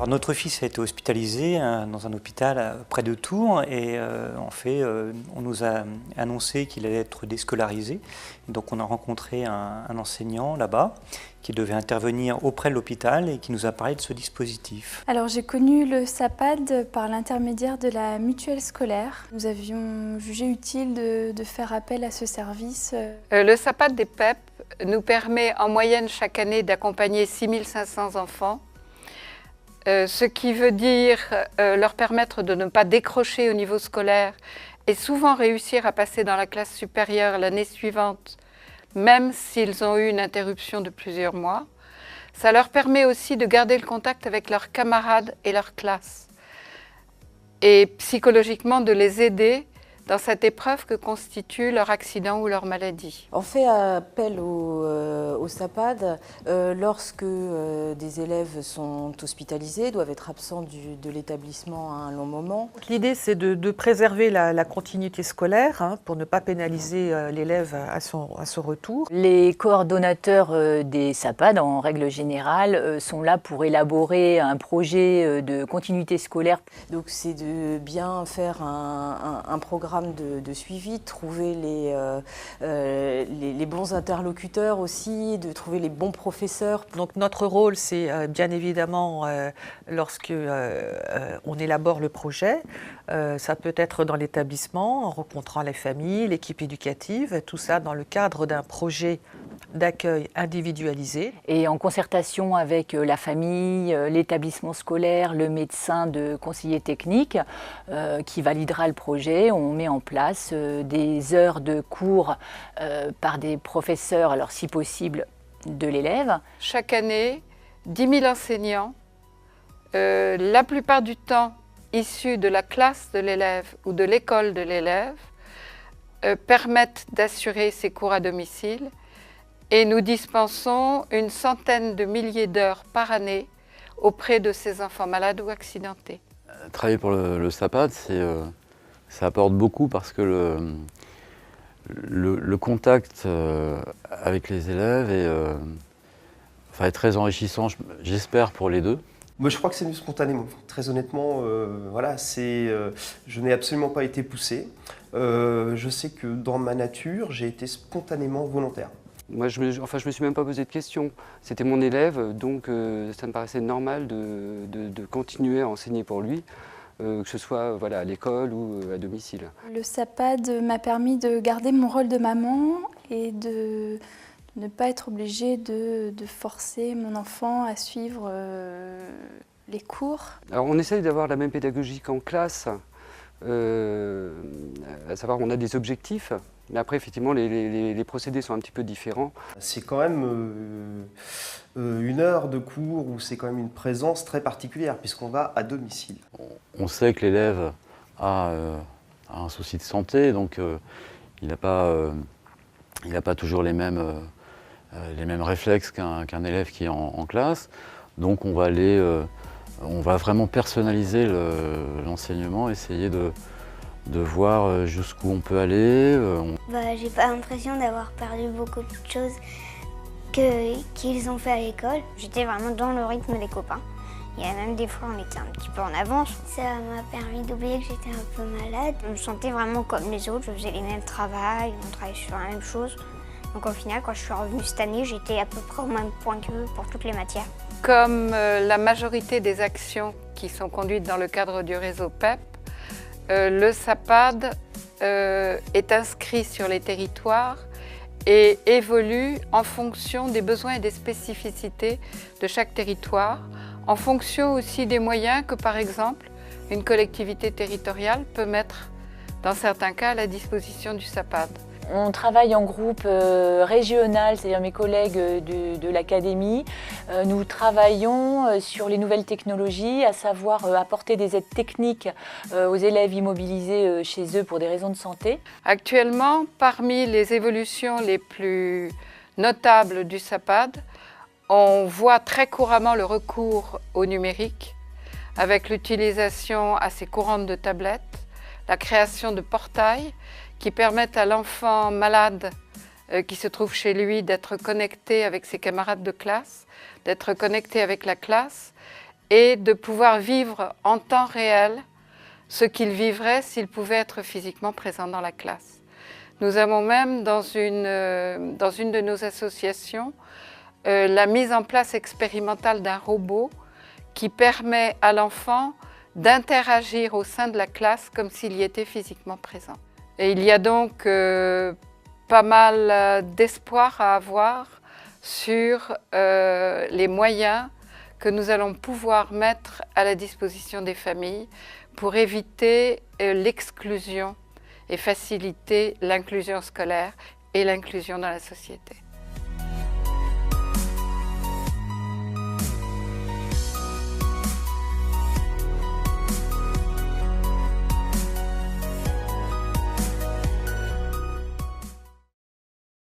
Alors, notre fils a été hospitalisé dans un hôpital près de Tours et on nous a annoncé qu'il allait être déscolarisé. Donc on a rencontré un enseignant là-bas qui devait intervenir auprès de l'hôpital et qui nous a parlé de ce dispositif. Alors j'ai connu le SAPAD par l'intermédiaire de la mutuelle scolaire. Nous avions jugé utile de faire appel à ce service. Le SAPAD des PEP nous permet en moyenne chaque année d'accompagner 6500 enfants. Ce qui veut dire leur permettre de ne pas décrocher au niveau scolaire et souvent réussir à passer dans la classe supérieure l'année suivante, même s'ils ont eu une interruption de plusieurs mois. Ça leur permet aussi de garder le contact avec leurs camarades et leur classe et psychologiquement de les aider dans cette épreuve que constitue leur accident ou leur maladie. On fait appel au SAPAD lorsque des élèves sont hospitalisés, doivent être absents de l'établissement à un long moment. L'idée, c'est de préserver la continuité scolaire pour ne pas pénaliser l'élève à son retour. Les coordonnateurs des SAPAD, en règle générale, sont là pour élaborer un projet de continuité scolaire. Donc c'est de bien faire un programme de suivi, de trouver les bons interlocuteurs aussi, de trouver les bons professeurs. Donc notre rôle, c'est bien évidemment, lorsque on élabore le projet, ça peut être dans l'établissement, en rencontrant les familles, l'équipe éducative, tout ça dans le cadre d'un projet d'accueil individualisé. Et en concertation avec la famille, l'établissement scolaire, le médecin de conseiller technique qui validera le projet, on met en place des heures de cours par des professeurs, alors si possible de l'élève. Chaque année, 10 000 enseignants, la plupart du temps issus de la classe de l'élève ou de l'école de l'élève, permettent d'assurer ces cours à domicile. Et nous dispensons une centaine de milliers d'heures par année auprès de ces enfants malades ou accidentés. Travailler pour le SAPAD, ça apporte beaucoup parce que le contact avec les élèves est très enrichissant, j'espère, pour les deux. Moi, je crois que c'est venu spontanément. Très honnêtement, je n'ai absolument pas été poussé. Je sais que dans ma nature, j'ai été spontanément volontaire. Moi, je me suis même pas posé de questions. C'était mon élève, donc ça me paraissait normal de continuer à enseigner pour lui, que ce soit à l'école ou à domicile. Le SAPAD m'a permis de garder mon rôle de maman et de ne pas être obligée de forcer mon enfant à suivre les cours. Alors, on essaye d'avoir la même pédagogie qu'en classe, à savoir on a des objectifs. Mais après, effectivement, les procédés sont un petit peu différents. C'est quand même une heure de cours où c'est quand même une présence très particulière, puisqu'on va à domicile. On sait que l'élève a un souci de santé, donc il n'a pas toujours les mêmes réflexes qu'un élève qui est en classe. Donc on va vraiment personnaliser l'enseignement, essayer de voir jusqu'où on peut aller. J'ai pas l'impression d'avoir perdu beaucoup de choses qu'ils ont fait à l'école. J'étais vraiment dans le rythme des copains. Il y a même des fois on était un petit peu en avance. Ça m'a permis d'oublier que j'étais un peu malade. Je me sentais vraiment comme les autres, je faisais les mêmes travails, on travaillait sur la même chose. Donc au final, quand je suis revenue cette année, j'étais à peu près au même point qu'eux pour toutes les matières. Comme la majorité des actions qui sont conduites dans le cadre du réseau PEP, le SAPAD est inscrit sur les territoires et évolue en fonction des besoins et des spécificités de chaque territoire, en fonction aussi des moyens que, par exemple, une collectivité territoriale peut mettre, dans certains cas, à la disposition du SAPAD. On travaille en groupe régional, c'est-à-dire mes collègues de l'académie. Nous travaillons sur les nouvelles technologies, à savoir apporter des aides techniques aux élèves immobilisés chez eux pour des raisons de santé. Actuellement, parmi les évolutions les plus notables du SAPAD, on voit très couramment le recours au numérique, avec l'utilisation assez courante de tablettes, la création de portails qui permettent à l'enfant malade qui se trouve chez lui d'être connecté avec ses camarades de classe, d'être connecté avec la classe et de pouvoir vivre en temps réel ce qu'il vivrait s'il pouvait être physiquement présent dans la classe. Nous avons même dans une de nos associations la mise en place expérimentale d'un robot qui permet à l'enfant d'interagir au sein de la classe comme s'il y était physiquement présent. Et il y a donc pas mal d'espoir à avoir sur les moyens que nous allons pouvoir mettre à la disposition des familles pour éviter l'exclusion et faciliter l'inclusion scolaire et l'inclusion dans la société.